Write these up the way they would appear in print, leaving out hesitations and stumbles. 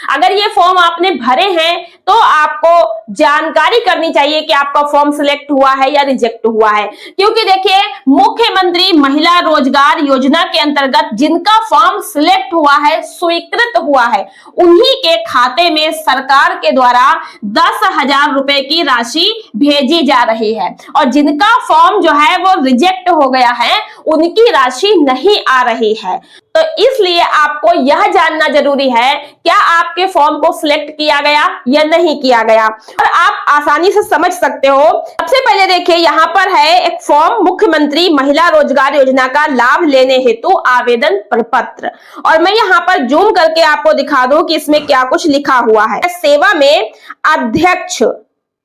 अगर ये फॉर्म आपने भरे हैं तो आपको जानकारी करनी चाहिए कि आपका फॉर्म सिलेक्ट हुआ है या रिजेक्ट हुआ है, क्योंकि देखिए मुख्यमंत्री महिला रोजगार योजना के अंतर्गत जिनका फॉर्म सिलेक्ट हुआ है, स्वीकृत हुआ है, उन्हीं के खाते में सरकार के द्वारा 10,000 रुपए की राशि भेजी जा रही है, और जिनका फॉर्म जो है वो रिजेक्ट हो गया है उनकी राशि नहीं आ रही है। तो इसलिए आपको यह जानना जरूरी है क्या आपके फॉर्म को सिलेक्ट किया गया या नहीं किया गया, और आप आसानी से समझ सकते हो। सबसे पहले देखिए यहाँ पर है एक फॉर्म, मुख्यमंत्री महिला रोजगार योजना का लाभ लेने हेतु आवेदन प्रपत्र, और मैं यहाँ पर जूम करके आपको दिखा दूं कि इसमें क्या कुछ लिखा हुआ है। सेवा में अध्यक्ष,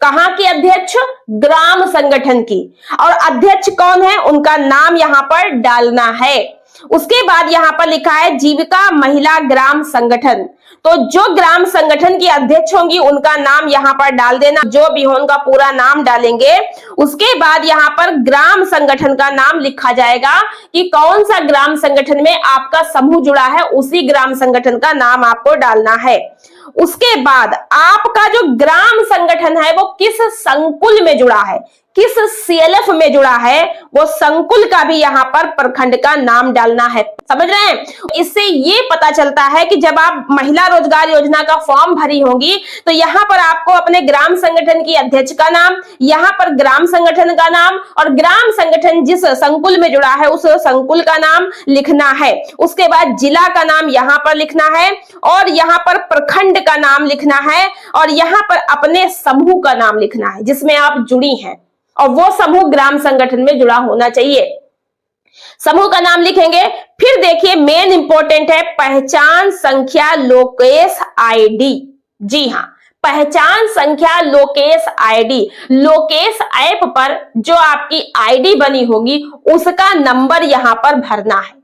कहाँ की अध्यक्ष? ग्राम संगठन की, और अध्यक्ष कौन है उनका नाम यहाँ पर डालना है। उसके बाद यहाँ पर लिखा है जीविका महिला ग्राम संगठन, तो जो ग्राम संगठन की अध्यक्ष होंगी उनका नाम यहाँ पर डाल देना, जो भी हो उनका पूरा नाम डालेंगे। उसके बाद यहाँ पर ग्राम संगठन का नाम लिखा जाएगा कि कौन सा ग्राम संगठन में आपका समूह जुड़ा है, उसी ग्राम संगठन का नाम आपको डालना है। उसके बाद आपका जो ग्राम संगठन है वो किस संकुल में जुड़ा है, किस सीएलएफ में जुड़ा है, वो संकुल का भी यहाँ पर प्रखंड का नाम डालना है। समझ रहे हैं? इससे ये पता चलता है कि जब आप महिला रोजगार योजना का फॉर्म भरी होंगी तो यहाँ पर आपको अपने ग्राम संगठन की अध्यक्ष का नाम, यहाँ पर ग्राम संगठन का नाम, और ग्राम संगठन जिस संकुल में जुड़ा है उस संकुल का नाम लिखना है। उसके बाद जिला का नाम यहाँ पर लिखना है, और यहाँ पर प्रखंड का नाम लिखना है, और यहाँ पर अपने समूह का नाम लिखना है जिसमें आप जुड़ी हैं, और वो समूह ग्राम संगठन में जुड़ा होना चाहिए। समूह का नाम लिखेंगे। फिर देखिए मेन इंपॉर्टेंट है पहचान संख्या लोकेश आईडी। जी हाँ, पहचान संख्या लोकेश आईडी, लोकेश ऐप पर जो आपकी आईडी बनी होगी उसका नंबर यहां पर भरना है।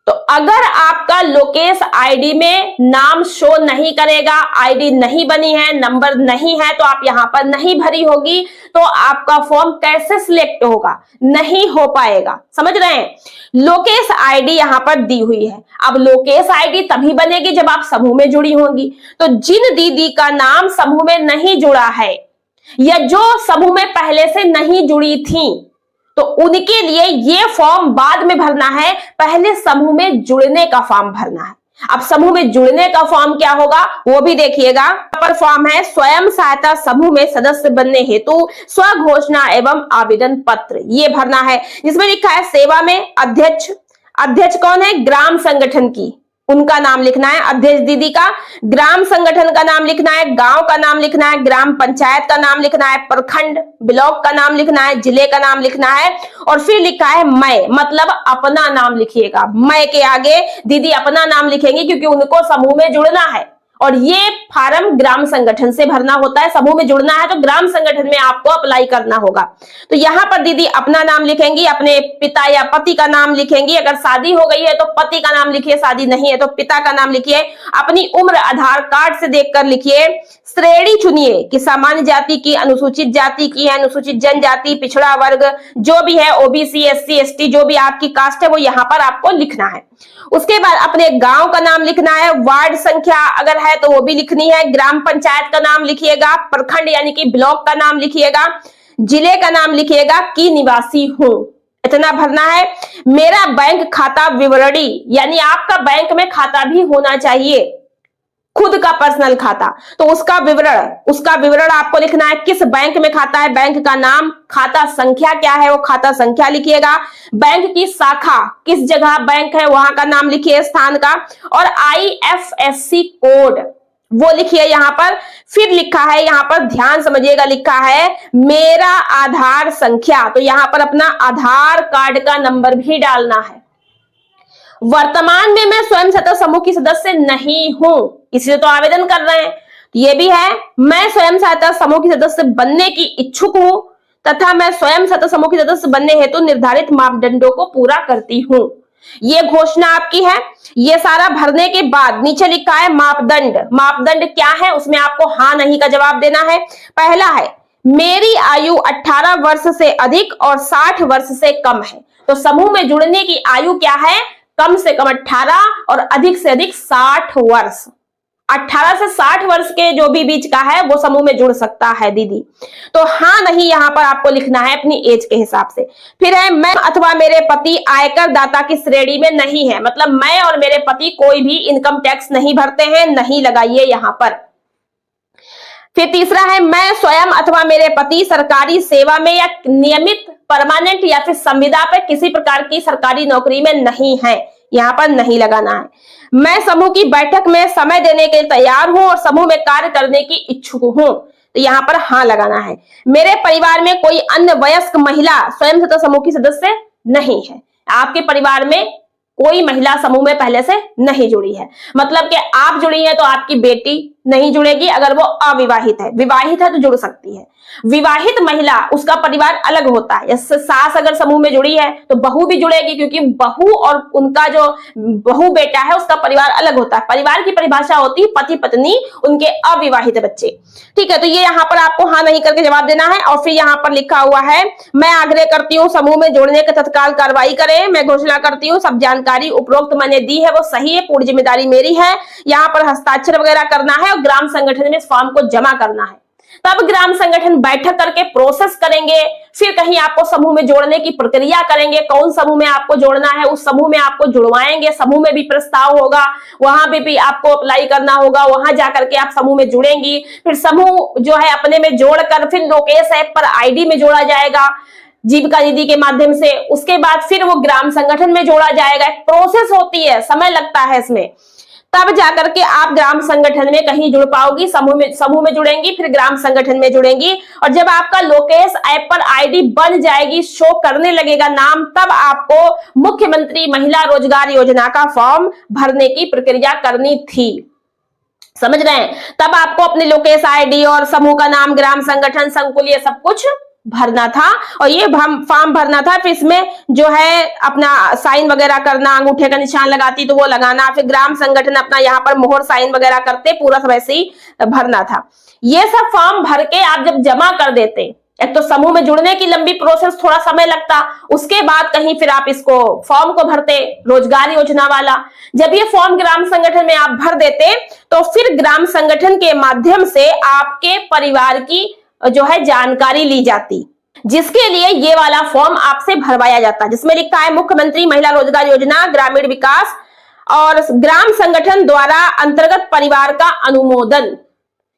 तो अगर आपका लोकेश आईडी में नाम शो नहीं करेगा, आईडी नहीं बनी है, नंबर नहीं है, तो आप यहां पर नहीं भरी होगी, तो आपका फॉर्म कैसे सिलेक्ट होगा? नहीं हो पाएगा। समझ रहे हैं? लोकेश आईडी यहां पर दी हुई है। अब लोकेश आईडी तभी बनेगी जब आप समूह में जुड़ी होंगी। तो जिन दीदी का नाम समूह में नहीं जुड़ा है या जो समूह में पहले से नहीं जुड़ी थी, तो उनके लिए ये फॉर्म बाद में भरना है, पहले समूह में जुड़ने का फॉर्म भरना है। अब समूह में जुड़ने का फॉर्म क्या होगा वो भी देखिएगा। पर फॉर्म है स्वयं सहायता समूह में सदस्य बनने हेतु स्वघोषणा एवं आवेदन पत्र, ये भरना है, जिसमें लिखा है सेवा में अध्यक्ष। अध्यक्ष कौन है? ग्राम संगठन की, उनका नाम लिखना है, अध्यक्ष दीदी का। ग्राम संगठन का नाम लिखना है, गांव का नाम लिखना है, ग्राम पंचायत का नाम लिखना है, प्रखंड ब्लॉक का नाम लिखना है, जिले का नाम लिखना है, और फिर लिखा है मैं, मतलब अपना नाम लिखिएगा। मैं के आगे दीदी अपना नाम लिखेंगे क्योंकि उनको समूह में जुड़ना है, और ये फार्म ग्राम संगठन से भरना होता है। समूह में जुड़ना है तो ग्राम संगठन में आपको अप्लाई करना होगा। तो यहाँ पर दीदी अपना नाम लिखेंगी, अपने पिता या पति का नाम लिखेंगी। अगर शादी हो गई है तो पति का नाम लिखिए, शादी नहीं है तो पिता का नाम लिखिए। अपनी उम्र आधार कार्ड से देखकर लिखिए। श्रेणी चुनिए कि सामान्य जाति की, अनुसूचित जाति की है, अनुसूचित जनजाति, पिछड़ा वर्ग, जो भी है, ओबीसी, एससी, एसटी, जो भी आपकी कास्ट है वो यहाँ पर आपको लिखना है। उसके बाद अपने गांव का नाम लिखना है, वार्ड संख्या अगर है तो वो भी लिखनी है, ग्राम पंचायत का नाम लिखिएगा, प्रखंड यानी कि ब्लॉक का नाम लिखिएगा, जिले का नाम लिखिएगा कि निवासी हूं, इतना भरना है। मेरा बैंक खाता विवरणी, यानी आपका बैंक में खाता भी होना चाहिए, खुद का पर्सनल खाता, तो उसका विवरण आपको लिखना है। किस बैंक में खाता है, बैंक का नाम, खाता संख्या क्या है वो खाता संख्या लिखिएगा, बैंक की शाखा किस जगह बैंक है वहां का नाम लिखिए, स्थान का, और IFSC कोड वो लिखिए यहाँ पर। फिर लिखा है यहाँ पर, ध्यान समझिएगा, लिखा है मेरा आधार संख्या, तो यहाँ पर अपना आधार कार्ड का नंबर भी डालना है। वर्तमान में मैं स्वयं सहायता समूह की सदस्य नहीं हूं, इसलिए तो आवेदन कर रहे हैं। ये भी है, मैं स्वयं सहायता समूह की सदस्य बनने की इच्छुक हूं तथा मैं स्वयं सहायता समूह की सदस्य बनने हेतु निर्धारित मापदंडों को पूरा करती हूं। ये घोषणा आपकी है। ये सारा भरने के बाद नीचे लिखा है मापदंड। मापदंड क्या है उसमें आपको हाँ नहीं का जवाब देना है। पहला है मेरी आयु 18 वर्ष से अधिक और 60 वर्ष से कम है। तो समूह में जुड़ने की आयु क्या है? कम से कम 18 और अधिक से अधिक 60 वर्ष। 18 से 60 वर्ष के जो भी बीच का है वो समूह में जुड़ सकता है दीदी। तो हाँ नहीं यहाँ पर आपको लिखना है अपनी एज के हिसाब से। फिर है मैं अथवा मेरे पति आयकर दाता की श्रेणी में नहीं है, मतलब मैं और मेरे पति कोई भी इनकम टैक्स नहीं भरते हैं, नहीं लगाइए यहाँ पर। फिर तीसरा है मैं स्वयं अथवा मेरे पति सरकारी सेवा में या नियमित परमानेंट या फिर संविदा पर किसी प्रकार की सरकारी नौकरी में नहीं है, यहाँ पर नहीं लगाना है। मैं समूह की बैठक में समय देने के लिए तैयार हूं और समूह में कार्य करने की इच्छुक हूं, तो यहाँ पर हाँ लगाना है। मेरे परिवार में कोई अन्य वयस्क महिला स्वयं सहायता समूह की सदस्य नहीं है, आपके परिवार में कोई महिला समूह में पहले से नहीं जुड़ी है, मतलब कि आप जुड़ी हैं तो आपकी बेटी नहीं जुड़ेगी अगर वो अविवाहित है, विवाहित है तो जुड़ सकती है। विवाहित महिला उसका परिवार अलग होता है, जैसे सास अगर समूह में जुड़ी है तो बहू भी जुड़ेगी, क्योंकि बहू और उनका जो बहू बेटा है उसका परिवार अलग होता है। परिवार की परिभाषा होती है पति पत्नी उनके अविवाहित बच्चे, ठीक है। तो ये यहाँ पर आपको हाँ नहीं करके जवाब देना है। और फिर यहाँ पर लिखा हुआ है मैं आग्रह करती हूँ समूह में जोड़ने के तत्काल कार्रवाई करें। मैं घोषणा करती हूँ सब जानकारी उपरोक्त मैंने दी है वो सही है, पूरी जिम्मेदारी मेरी है। यहाँ पर हस्ताक्षर वगैरह करना है और ग्राम संगठन में इस फॉर्म को जमा करना है। तब ग्राम संगठन बैठक करके प्रोसेस करेंगे, फिर कहीं आपको समूह में जोड़ने की प्रक्रिया करेंगे, कौन समूह में आपको जोड़ना है उस समूह में आपको जुड़वाएंगे। समूह में भी प्रस्ताव होगा, वहां पे भी आपको अप्लाई करना होगा, वहां जाकर के आप समूह में जुड़ेंगी। फिर समूह जो है अपने में जोड़कर फिर लोकेश ऐप पर आईडी में जोड़ा जाएगा जीविका दीदी के माध्यम से। उसके बाद फिर वो ग्राम संगठन में जोड़ा जाएगा। एक प्रोसेस होती है, समय लगता है इसमें, तब जाकर के आप ग्राम संगठन में कहीं जुड़ पाओगी। समूह में जुड़ेंगी, फिर ग्राम संगठन में जुड़ेंगी, और जब आपका लोकेश ऐप पर आईडी बन जाएगी, शो करने लगेगा नाम, तब आपको मुख्यमंत्री महिला रोजगार योजना का फॉर्म भरने की प्रक्रिया करनी थी। समझ रहे हैं? तब आपको अपने लोकेश आईडी और समूह का नाम, ग्राम संगठन, संकुल, ये सब कुछ भरना था और ये फॉर्म भरना था। फिर इसमें जो है अपना साइन वगैरह करना, अंगूठे का निशान लगाती तो वो लगाना, फिर ग्राम संगठन अपना यहाँ पर मोहर साइन वगैरह करते, पूरा सब ऐसे ही भरना था। ये सब फॉर्म भर के आप जब जमा कर देते, एक तो समूह में जुड़ने की लंबी प्रोसेस, थोड़ा समय लगता, उसके बाद कहीं फिर आप इसको फॉर्म को भरते रोजगार योजना वाला। जब ये फॉर्म ग्राम संगठन में आप भर देते तो फिर ग्राम संगठन के माध्यम से आपके परिवार की जो है जानकारी ली जाती, जिसके लिए ये वाला फॉर्म आपसे भरवाया जाता, जिसमें लिखा है मुख्यमंत्री महिला रोजगार योजना ग्रामीण विकास और ग्राम संगठन द्वारा अंतर्गत परिवार का अनुमोदन,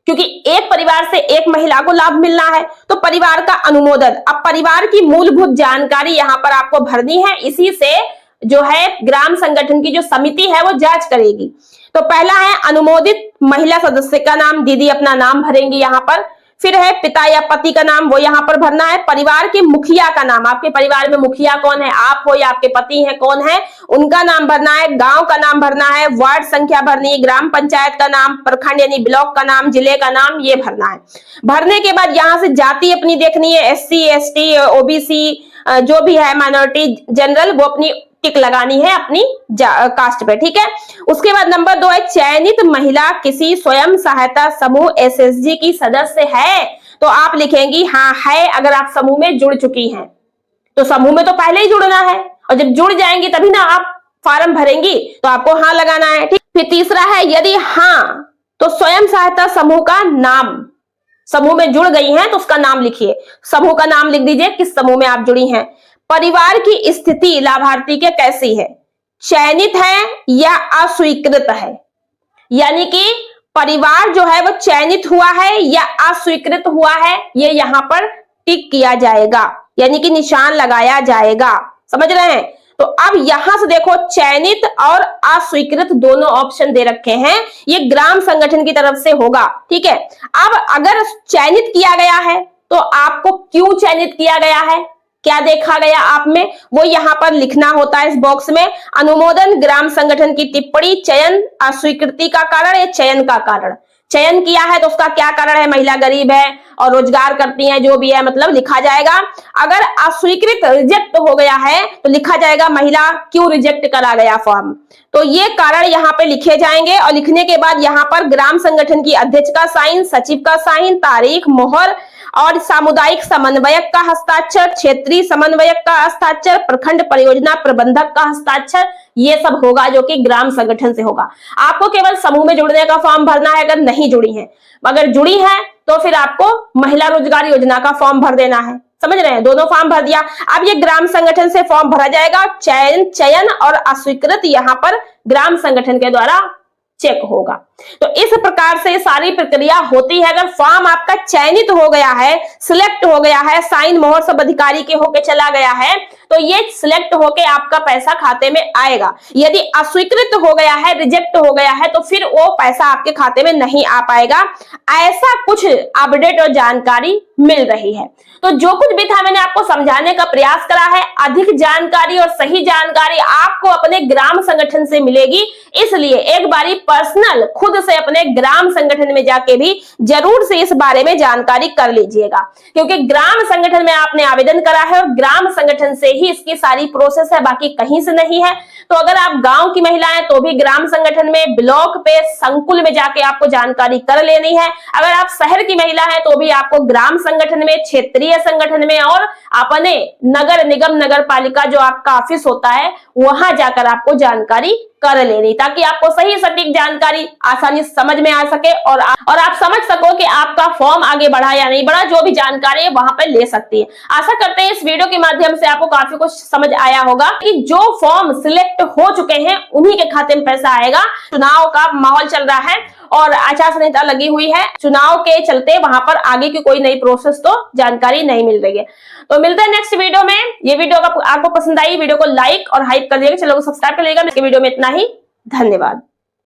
क्योंकि एक परिवार से एक महिला को लाभ मिलना है तो परिवार का अनुमोदन। अब परिवार की मूलभूत जानकारी यहाँ पर आपको भरनी है, इसी से जो है ग्राम संगठन की जो समिति है वो जांच करेगी। तो पहला है अनुमोदित महिला सदस्य का नाम, दीदी अपना नाम भरेंगी यहाँ पर। फिर है पिता या पति का नाम, वो यहाँ पर भरना है। परिवार के मुखिया का नाम, आपके परिवार में मुखिया कौन है, आप हो या आपके पति हैं, कौन है, उनका नाम भरना है। गांव का नाम भरना है, वार्ड संख्या भरनी है, ग्राम पंचायत का नाम, प्रखंड यानी ब्लॉक का नाम, जिले का नाम, ये भरना है। भरने के बाद यहाँ से जाति अपनी देखनी है, SC ST OBC जो भी है माइनॉरिटी जनरल, वो अपनी टिक लगानी है अपनी कास्ट पे, ठीक है। उसके बाद नंबर 2 है चयनित महिला किसी स्वयं सहायता समूह SSG की सदस्य है, तो आप लिखेंगी हाँ है। अगर आप समूह में जुड़ चुकी हैं तो समूह में तो पहले ही जुड़ना है, और जब जुड़ जाएंगी तभी ना आप फॉर्म भरेंगी, तो आपको हाँ लगाना है, ठीक। फिर तीसरा है यदि हाँ तो स्वयं सहायता समूह का नाम, समूह में जुड़ गई हैं तो उसका नाम लिखिए, समूह का नाम लिख दीजिए किस समूह में आप जुड़ी हैं। परिवार की स्थिति लाभार्थी के कैसी है, चयनित है या अस्वीकृत है, यानी कि परिवार जो है वो चयनित हुआ है या अस्वीकृत हुआ है, ये यहाँ पर टिक किया जाएगा, यानी कि निशान लगाया जाएगा। समझ रहे हैं? तो अब यहां से देखो चयनित और अस्वीकृत दोनों ऑप्शन दे रखे हैं, ये ग्राम संगठन की तरफ से होगा, ठीक है। अब अगर चयनित किया गया है तो आपको क्यों चयनित किया गया है, क्या देखा गया आप में, वो यहाँ पर लिखना होता है इस बॉक्स में। अनुमोदन, ग्राम संगठन की टिप्पणी, चयन, अस्वीकृति का कारण या चयन का कारण। चयन किया है तो उसका क्या कारण है, महिला गरीब है और रोजगार करती है, जो भी है मतलब लिखा जाएगा। अगर अस्वीकृत रिजेक्ट हो गया है तो लिखा जाएगा महिला क्यों रिजेक्ट करा गया फॉर्म, तो ये कारण यहाँ पे लिखे जाएंगे। और लिखने के बाद यहाँ पर ग्राम संगठन की अध्यक्ष का साइन, सचिव का साइन, तारीख, मोहर और सामुदायिक समन्वयक का हस्ताक्षर, क्षेत्रीय समन्वयक का हस्ताक्षर, प्रखंड परियोजना प्रबंधक का हस्ताक्षर, ये सब होगा जो कि ग्राम संगठन से होगा। आपको केवल समूह में जुड़ने का फॉर्म भरना है अगर नहीं जुड़ी है। अगर जुड़ी है तो फिर आपको महिला रोजगार योजना का फॉर्म भर देना है। समझ रहे हैं, दोनों फॉर्म भर दिया। अब ये ग्राम संगठन से फॉर्म भरा जाएगा, चयन और अस्वीकृत यहाँ पर ग्राम संगठन के द्वारा चेक होगा। तो इस प्रकार से सारी प्रक्रिया होती है। अगर फॉर्म आपका चयनित हो गया है, सिलेक्ट हो गया है, साइन मोहर सब अधिकारी के होके चला गया है, तो ये सिलेक्ट होके आपका पैसा खाते में आएगा। यदि अस्वीकृत हो गया है, रिजेक्ट हो गया है, तो फिर वो पैसा आपके खाते में नहीं आ पाएगा। ऐसा कुछ अपडेट और जानकारी मिल रही है। तो जो कुछ भी था मैंने आपको समझाने का प्रयास करा है। अधिक जानकारी और सही जानकारी आपको अपने ग्राम संगठन से मिलेगी, इसलिए एक बारी पर्सनल खुद से अपने ग्राम संगठन में जाके भी जरूर से इस बारे में जानकारी कर लीजिएगा, क्योंकि ग्राम संगठन में आपने आवेदन करा है और ग्राम संगठन से ही इसकी सारी प्रोसेस है, बाकी कहीं से नहीं है। तो अगर आप गांव की महिला हैं तो भी ग्राम संगठन में, ब्लॉक पे, संकुल में जाके आपको जानकारी कर लेनी है। अगर आप शहर की महिला हैं तो भी आपको ग्राम संगठन में, क्षेत्रीय संगठन में और अपने नगर निगम, नगर पालिका जो आपका ऑफिस होता है वहां जाकर आपको जानकारी कर लेनी, ताकि आपको सही सटीक जानकारी आसानी से समझ में आ सके और आप समझ सको कि आपका फॉर्म आगे बढ़ा या नहीं बढ़ा। जो भी जानकारी है वहां पर ले सकती है। आशा करते हैं इस वीडियो के माध्यम से आपको काफी कुछ समझ आया होगा कि जो फॉर्म सिलेक्ट हो चुके हैं उन्हीं के खाते में पैसा आएगा। चुनाव का माहौल चल रहा है और आचार संहिता लगी हुई है, चुनाव के चलते वहां पर आगे की कोई नई प्रोसेस तो जानकारी नहीं मिल रही है। तो मिलते हैं नेक्स्ट वीडियो में। ये वीडियो आपको पसंद आई, वीडियो को लाइक और हाइप कर दिएगा, चैनल को सब्सक्राइब कर लीजिएगा। वीडियो में इतना ही, धन्यवाद।